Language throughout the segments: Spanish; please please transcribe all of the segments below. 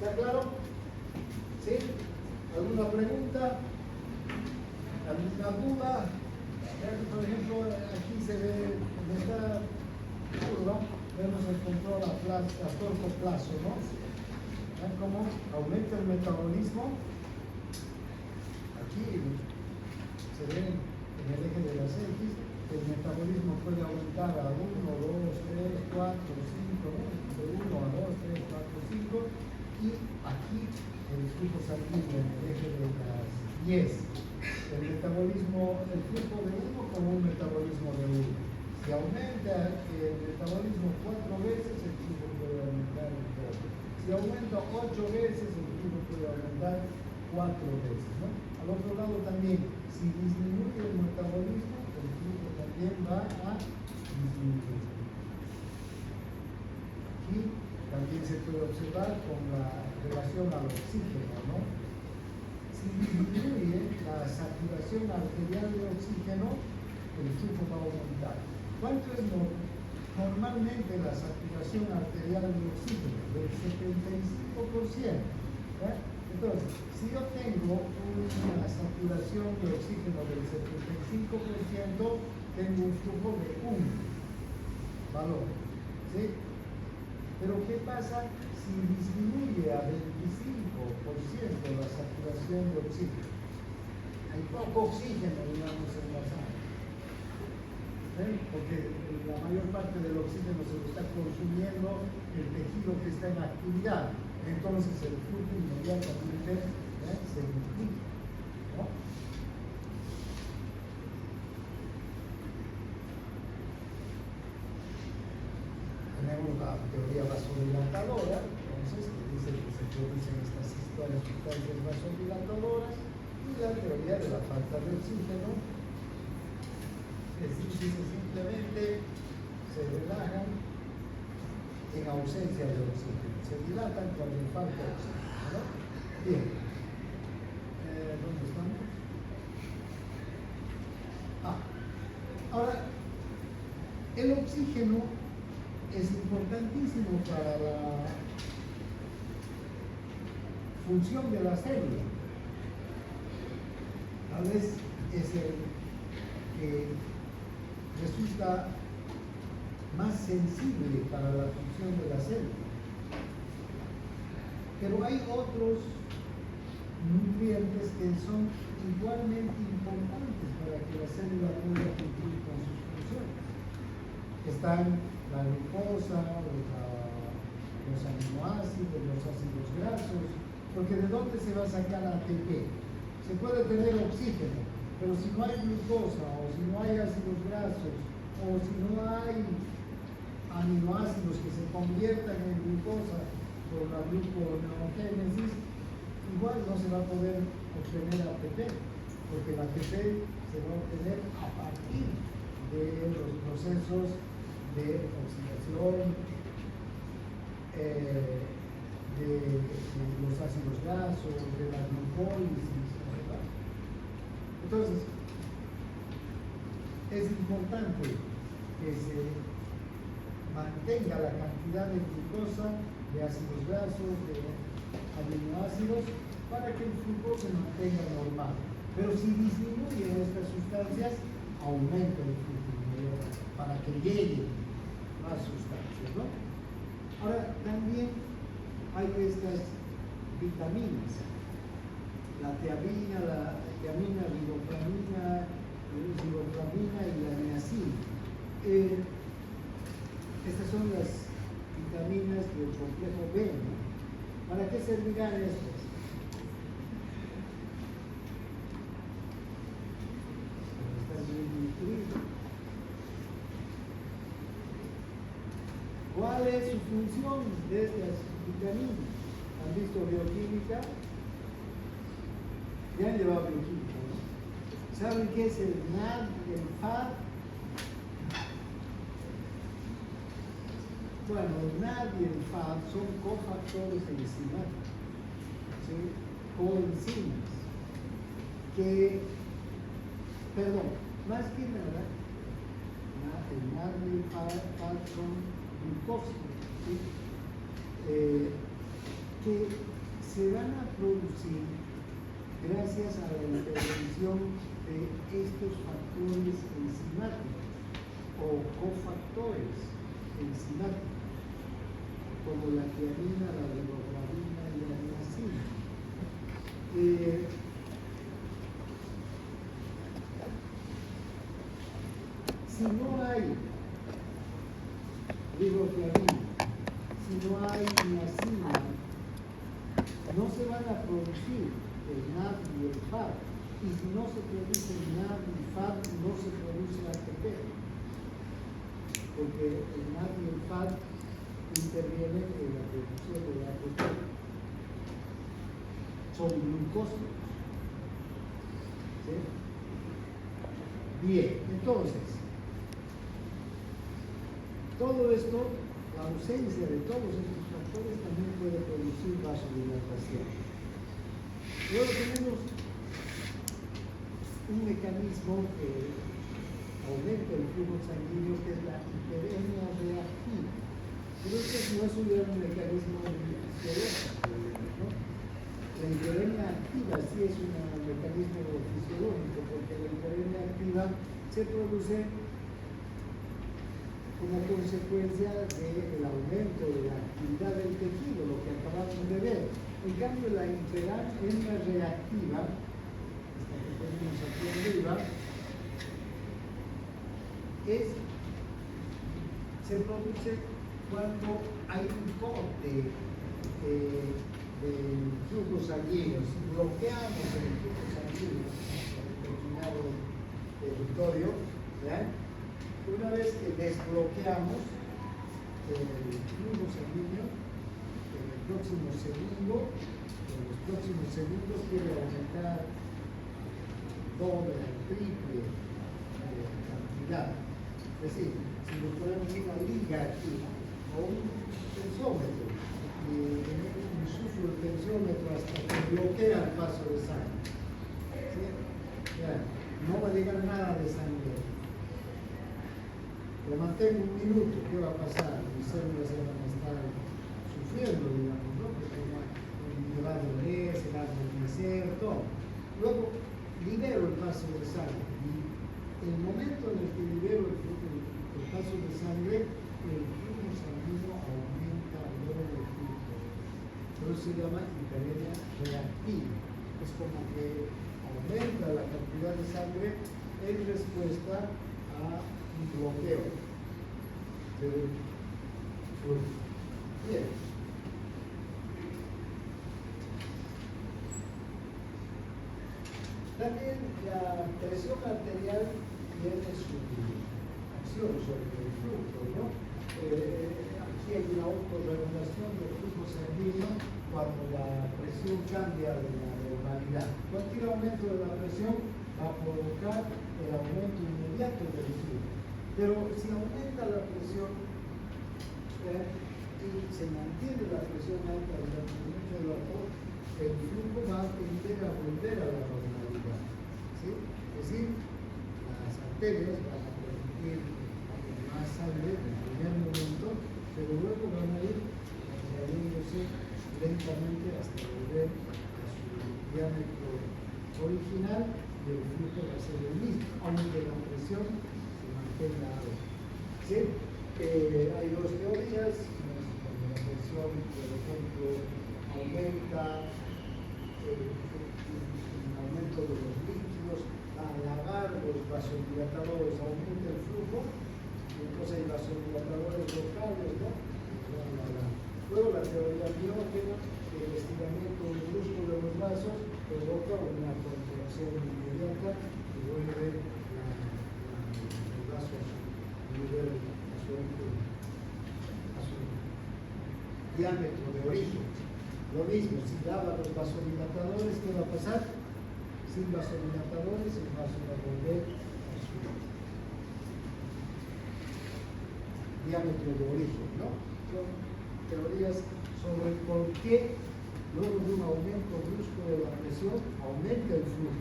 ¿Está claro? ¿Sí? ¿Alguna pregunta? ¿Alguna duda? Por ejemplo, aquí se ve en esta curva, vemos el control a corto plazo, ¿no? ¿Ven cómo aumenta el metabolismo? Aquí se ve en el eje de las X, el metabolismo puede aumentar a 1, 2, 3, 4, 5, ¿no? De 1 a 2, 3, 4, 5, y aquí el flujo sanguíneo en el eje de las Y, el metabolismo, el flujo de 1 como un metabolismo de 1. Si aumenta el metabolismo 4 veces, el flujo puede aumentar el doble. Si aumenta 8 veces, el flujo puede aumentar 4 veces, ¿no? Al otro lado también, si disminuye el metabolismo, el flujo también va a disminuir. Aquí también se puede observar con la relación al oxígeno, ¿no? Si disminuye la saturación arterial de oxígeno, el flujo va a aumentar. ¿Cuánto es normalmente la saturación arterial de oxígeno? Del 75%. Entonces, si yo tengo una saturación de oxígeno del 75%, tengo un flujo de 1 valor. ¿Sí? Pero ¿qué pasa si disminuye a 25% la saturación de oxígeno? Hay poco oxígeno, digamos, en la sangre. Porque la mayor parte del oxígeno se lo está consumiendo el tejido que está en actividad. Entonces el flujo inmediatamente se multiplica, ¿no? Tenemos la teoría vasodilatadora, entonces, que dice que se producen estas sustancias vasodilatadoras, y la teoría de la falta de oxígeno, que dice simplemente se relajan en ausencia de oxígeno, se dilatan cuando falta oxígeno, ¿no? Bien. ¿Dónde estamos? Ahora, el oxígeno es importantísimo para la función de la célula. Tal vez es el que resulta más sensible para la función de la célula. Pero hay otros nutrientes que son igualmente importantes para que la célula pueda cumplir con sus funciones. Están la glucosa, los aminoácidos, los ácidos grasos, porque ¿de dónde se va a sacar ATP? Se puede tener oxígeno, pero si no hay glucosa, o si no hay ácidos grasos, o si no hay aminoácidos que se conviertan en glucosa por la gluconeogénesis, igual no se va a poder obtener ATP, porque el ATP se va a obtener a partir de los procesos de oxidación de los ácidos grasos, de la glucólisis, ¿verdad? Entonces, es importante que se mantenga la cantidad de glucosa, de ácidos grasos, de aminoácidos, para que el flujo se mantenga normal. Pero si disminuyen estas sustancias, aumenta el flujo para que lleguen más sustancias, ¿no? Ahora, también hay estas vitaminas, la tiamina, riboflavina y la niacina. Estas son las vitaminas del complejo B, ¿no? ¿Para qué servirán estas? Para estar bien nutridos. ¿Cuál es su función de estas vitaminas? ¿Han visto bioquímica? Ya han llevado bioquímica, ¿no? ¿Saben qué es el NAD y el FAD? Bueno, el NAD y el FAD son cofactores enzimáticos, ¿sí? Coenzimas, que, perdón, más que nada, el NAD y el FAD son glucósidos, ¿sí? que se van a producir gracias a la intervención de estos factores enzimáticos o cofactores enzimáticos, como la tiamina, la riboflavina y la niacina. Si no hay riboflavina, si no hay niacina, no se van a producir el NAD y el FAD. Y si no se produce el NAD y FAD, no se produce ATP. Porque el NAD y el FAD intervienen en la producción de ATP. Son glucósidos. ¿Sí? Bien, entonces, todo esto, la ausencia de todos estos factores también puede producir vasodilatación. Luego tenemos un mecanismo que aumenta el flujo sanguíneo, que es la hiperemia reactiva. Pero esto no es un mecanismo fisiológico, ¿no? La hiperemia activa sí es un mecanismo fisiológico, porque la hiperemia activa se produce como consecuencia del aumento de la actividad del tejido, lo que acabamos de ver. En cambio, la hiperemia reactiva, esta que tenemos aquí arriba, se produce cuando hay un corte del flujo sanguíneo. Si bloqueamos el flujo sanguíneo en el determinado territorio, ¿ya? Una vez que desbloqueamos el flujo sanguíneo, en el próximo segundo, en los próximos segundos quiere aumentar doble, triple cantidad. Es decir, si nos ponemos una liga aquí o un tensómetro y insuflo el tensómetro hasta que bloquea el paso de sangre, ¿sí? Ya, no va a llegar nada de sangre. Lo mantengo un minuto, ¿qué va a pasar? Mis células se van a estar sufriendo, digamos, ¿no? Porque me va a doler, se va a envejecer, todo. Luego libero el paso de sangre y el momento en el que libero el paso de sangre, el flujo sanguíneo aumenta al doble del flujo. Eso se llama hiperemia reactiva. Es como que aumenta la cantidad de sangre en respuesta a un bloqueo del flujo. Bien. También la presión arterial tiene su acción sobre el flujo, ¿no? Aquí hay una autorregulación del flujo sanguíneo cuando la presión cambia de la normalidad. Cualquier aumento de la presión va a provocar el aumento inmediato del flujo. Pero si aumenta la presión y se mantiene la presión alta durante mucho rato, el flujo va a tender a volver a la normalidad. ¿Sí? Es decir, las arterias van a permitir más sangre en el primer momento, pero luego van a ir añadiéndose lentamente hasta volver a su diámetro original y el flujo va a ser el mismo, aunque la presión se mantenga alta. ¿Sí? Hay dos teorías, cuando la presión, por ejemplo, aumenta el aumento de los líquidos, al halagar los vasodilatadores aumenta el flujo, y entonces hay vasodilatadores locales, ¿no? Luego la teoría biógena, el estiramiento brusco de los vasos provoca una contracción inmediata y vuelve el vaso a su nivel, a su diámetro de origen. Lo mismo, si lava los vasodilatadores, ¿qué va a pasar? Sin vasodilatadores, el vaso va a volver a su diámetro de origen, ¿no? Son teorías sobre por qué luego de un aumento brusco de la presión aumenta el flujo,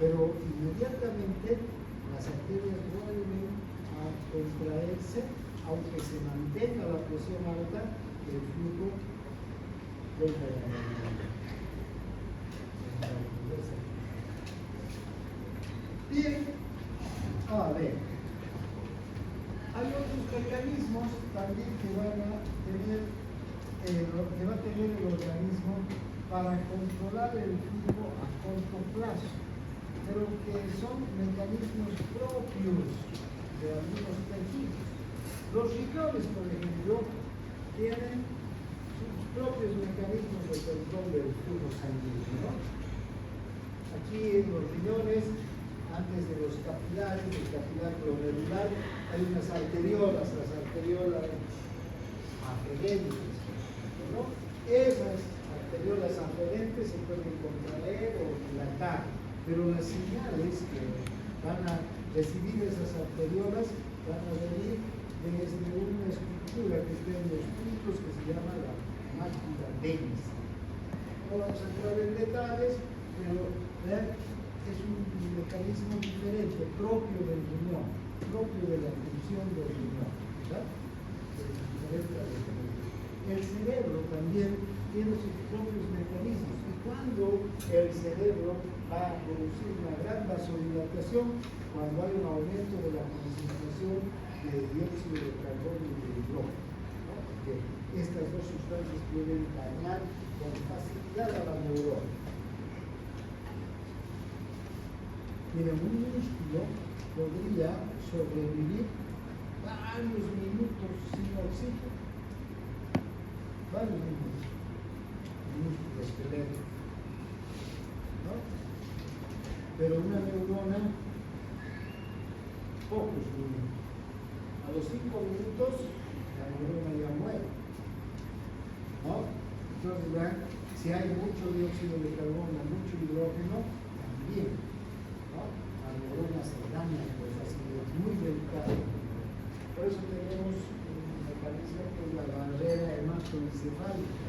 pero inmediatamente las arterias vuelven a contraerse, aunque se mantenga la presión alta, el flujo Bien, a ver, hay otros mecanismos también que van a tener, que va a tener el organismo para controlar el flujo a corto plazo, pero que son mecanismos propios de algunos tejidos. Los riñones, por ejemplo, tienen sus propios mecanismos de control del flujo sanguíneo, ¿no? Aquí en los riñones, antes de los capilares, el capilar glomerular, hay unas arteriolas, las arteriolas aferentes, ¿no? Esas arteriolas aferentes se pueden contraer o dilatar, pero las señales que van a recibir esas arteriolas van a venir desde una estructura que está en los puntos que se llama la mácula densa. No vamos a entrar en detalles, pero vean, es un mecanismo diferente, propio del riñón, propio de la función del riñón, ¿verdad? El cerebro también tiene sus propios mecanismos, y cuando el cerebro va a producir una gran vasodilatación, cuando hay un aumento de la concentración de dióxido de carbono y de hidrógeno, ¿no? Porque estas dos sustancias pueden dañar con facilidad a la neurona. Miren, un músculo podría sobrevivir varios minutos sin oxígeno. Varios minutos. Un músculo esquelético, ¿no? Pero una neurona, pocos minutos. A los 5 minutos, la neurona ya muere, ¿no? Entonces, vean, si hay mucho dióxido de carbono, mucho hidrógeno, también, ¿no? La neurona se daña por facilidad, muy delicada. Por eso tenemos un mecanismo que es la barrera hematoencefálica,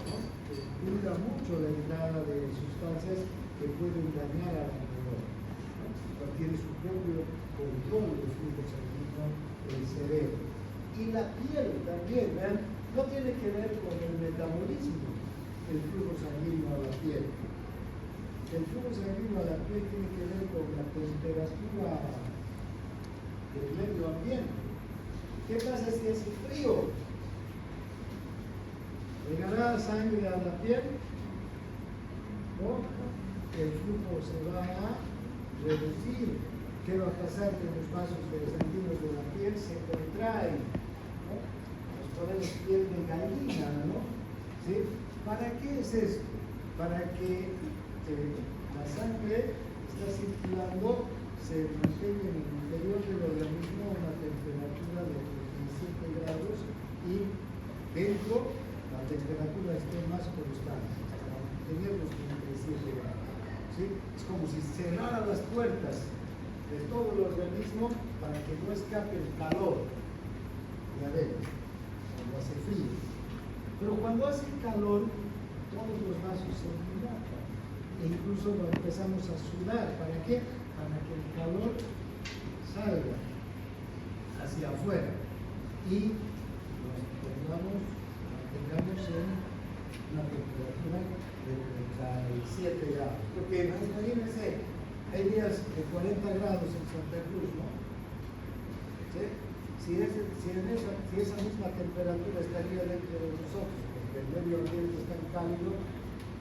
¿no? Que cuida mucho la entrada de sustancias que pueden dañar a la neurona, ¿no? Tiene su propio control del flujo sanguíneo del cerebro. Y la piel también, vean, no tiene que ver con el metabolismo, el flujo sanguíneo a la piel. El flujo sanguíneo a la piel tiene que ver con la temperatura del medio ambiente. ¿Qué pasa si hace frío? ¿Llegará sangre a la piel? No, el flujo se va a reducir. ¿Qué va a pasar? Que los vasos sanguíneos de la piel se contraen, ¿no? Nos ponemos piel de gallina, ¿no? ¿Sí? ¿Para qué es esto? Para que la sangre está circulando, se mantenga en el interior del organismo a una temperatura de 37 grados y dentro la temperatura esté más constante, para mantener los 37 grados. ¿Sí? Es como si cerrara las puertas de todo el organismo para que no escape el calor de adentro, cuando hace frío. Pero cuando hace calor, todos los vasos se dilatan e incluso empezamos a sudar. ¿Para qué? Para que el calor salga hacia afuera y nos mantengamos en una temperatura de 37 grados. Porque imagínense, hay días de 40 grados en Santa Cruz, ¿no? ¿Sí? Si esa misma temperatura estaría dentro de nosotros, porque el medio ambiente es tan cálido,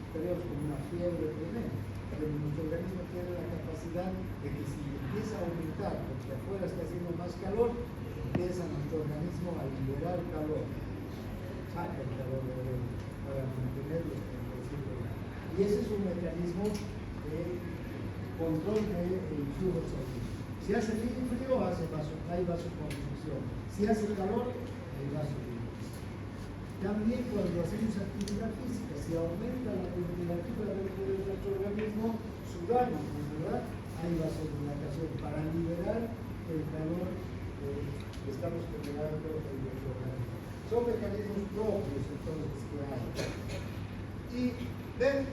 estaríamos con una fiebre tremenda. Pero nuestro organismo tiene la capacidad de que si empieza a aumentar, porque afuera está haciendo más calor, empieza nuestro organismo a liberar calor, saca el calor de adentro para mantener los 37 grados. Y ese es un mecanismo de control del flujo sanguíneo. Si hace frío, hay vasoconstricción. Si hace calor, hay vasodilatación. También cuando hacemos actividad física, si aumenta la temperatura dentro de nuestro organismo, sudamos, ¿verdad? Hay vasodilatación para liberar el calor que estamos generando en nuestro organismo. Son mecanismos propios entonces que hay. Y ven,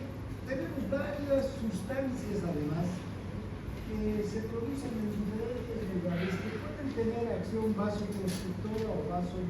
tenemos varias sustancias además que se producen en diferentes lugares que pueden tener acción vasoconstrictora o vasodilatación.